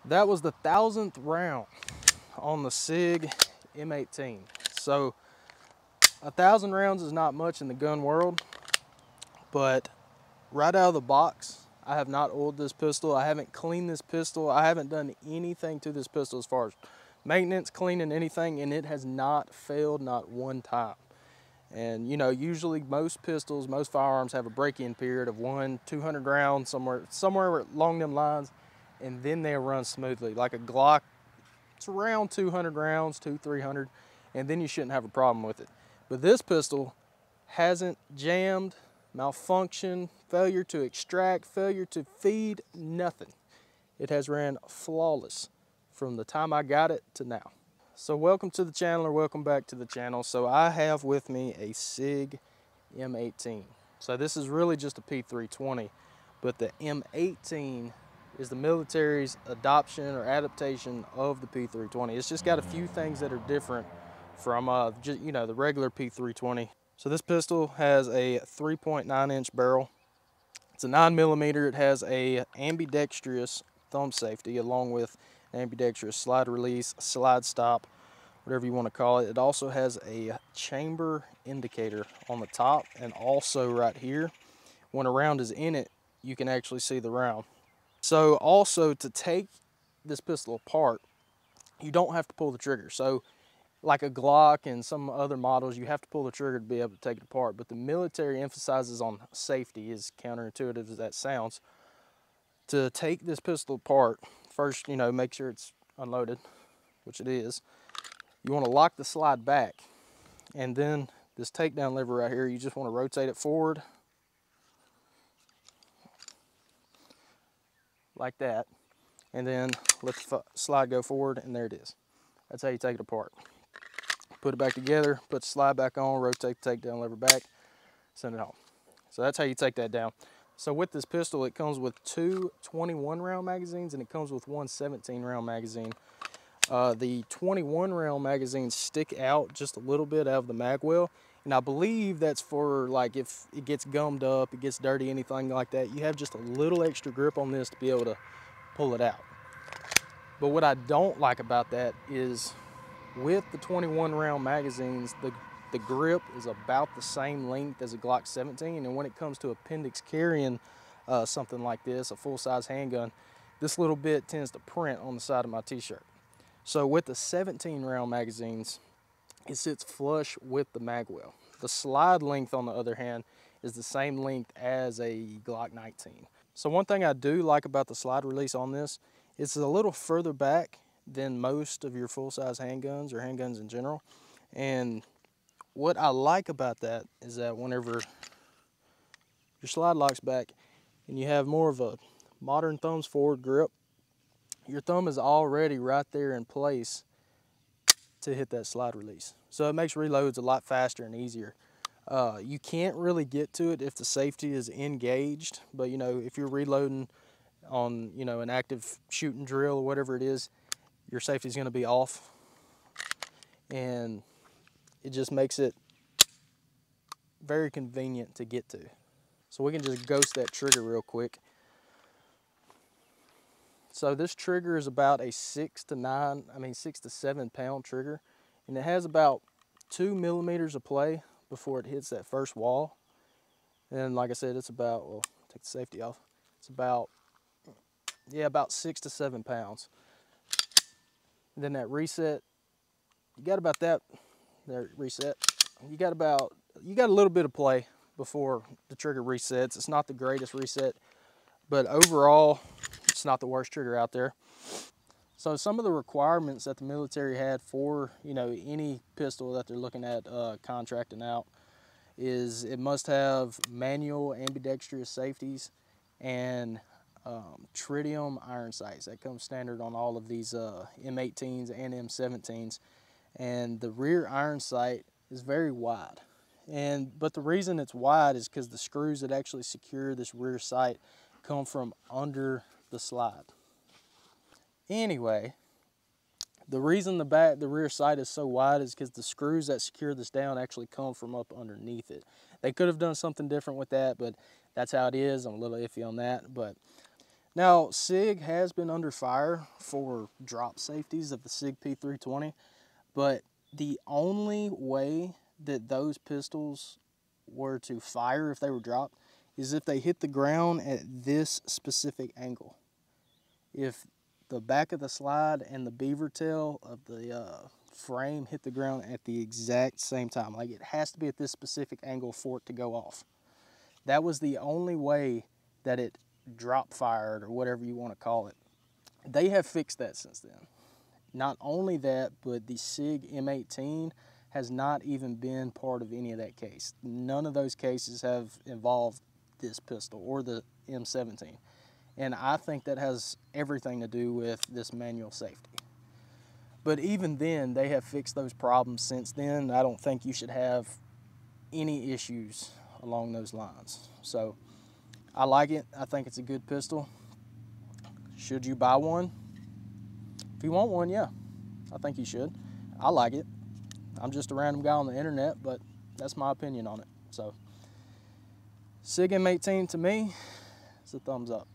That was the 1000th round on the SIG M18. So 1,000 rounds is not much in the gun world, but right out of the box, I have not oiled this pistol. I haven't cleaned this pistol. I haven't done anything to this pistol as far as maintenance, cleaning, anything, and it has not failed not one time. And you know, usually most pistols, most firearms have a break-in period of 200 rounds, somewhere along them lines, and then they run smoothly. Like a Glock, it's around 200 rounds, 300, and then you shouldn't have a problem with it. But this pistol hasn't jammed, malfunction, failure to extract, failure to feed, nothing. It has ran flawless from the time I got it to now. So welcome to the channel, or welcome back to the channel. So I have with me a SIG M18. So this is really just a P320, but the M18 is the military's adoption or adaptation of the P320. It's just got a few things that are different from the regular P320. So this pistol has a 3.9-inch barrel. It's a 9mm. It has a ambidextrous thumb safety along with ambidextrous slide release, slide stop, whatever you want to call it. It also has a chamber indicator on the top, and also right here, when a round is in it, you can actually see the round. So also, to take this pistol apart, you don't have to pull the trigger. So like a Glock and some other models, you have to pull the trigger to be able to take it apart. But the military emphasizes on safety, as counterintuitive as that sounds. To take this pistol apart, first, make sure it's unloaded, which it is. You want to lock the slide back, and then this takedown lever right here, you just want to rotate it forward like that, and then let the slide go forward, and there it is. That's how you take it apart. Put it back together, put the slide back on, rotate the takedown lever back, send it home. So that's how you take that down. So with this pistol, it comes with two 21-round magazines, and it comes with one 17-round magazine. The 21-round magazines stick out just a little bit out of the mag well, and I believe that's for, like, if it gets gummed up, it gets dirty, anything like that, you have just a little extra grip on this to be able to pull it out. But what I don't like about that is with the 21-round magazines, the grip is about the same length as a Glock 17, and when it comes to appendix carrying something like this, a full-size handgun, this little bit tends to print on the side of my t-shirt. So with the 17-round magazines, it sits flush with the mag well. The slide length, on the other hand, is the same length as a Glock 19. So one thing I do like about the slide release on this, it's a little further back than most of your full-size handguns or handguns in general. And what I like about that is that whenever your slide locks back and you have more of a modern thumbs forward grip, your thumb is already right there in place to hit that slide release. So it makes reloads a lot faster and easier. You can't really get to it if the safety is engaged, but if you're reloading on an active shooting drill or whatever it is, your safety is going to be off, and it just makes it very convenient to get to. So we can just ghost that trigger real quick. So this trigger is about a 6 to 7 pound trigger, and it has about 2 millimeters of play before it hits that first wall. And like I said, it's about, well, take the safety off, it's about 6 to 7 pounds. And then that reset, you got about that reset. You got a little bit of play before the trigger resets. It's not the greatest reset, but overall, it's not the worst trigger out there. So some of the requirements that the military had for any pistol that they're looking at contracting out is it must have manual ambidextrous safeties and tritium iron sights. That comes standard on all of these M18s and M17s. And the rear iron sight is very wide. But the reason it's wide is because the screws that actually secure this rear sight come from under the slide. Anyway, the reason the rear sight is so wide is because the screws that secure this down actually come from up underneath it. They could have done something different with that, but that's how it is. I'm a little iffy on that. But Now, SIG has been under fire for drop safeties of the SIG P320, but the only way that those pistols were to fire if they were dropped is if they hit the ground at this specific angle. If the back of the slide and the beaver tail of the frame hit the ground at the exact same time, like it has to be at this specific angle for it to go off. That was the only way that it drop fired, or whatever you want to call it. They have fixed that since then. Not only that, but the SIG M18 has not even been part of any of that case. None of those cases have involved this pistol or the M17. And I think that has everything to do with this manual safety. But even then, they have fixed those problems since then. I don't think you should have any issues along those lines. So I like it. I think it's a good pistol. Should you buy one? If you want one, yeah, I think you should. I like it. I'm just a random guy on the internet, but that's my opinion on it. So SIG M18 to me is a thumbs up.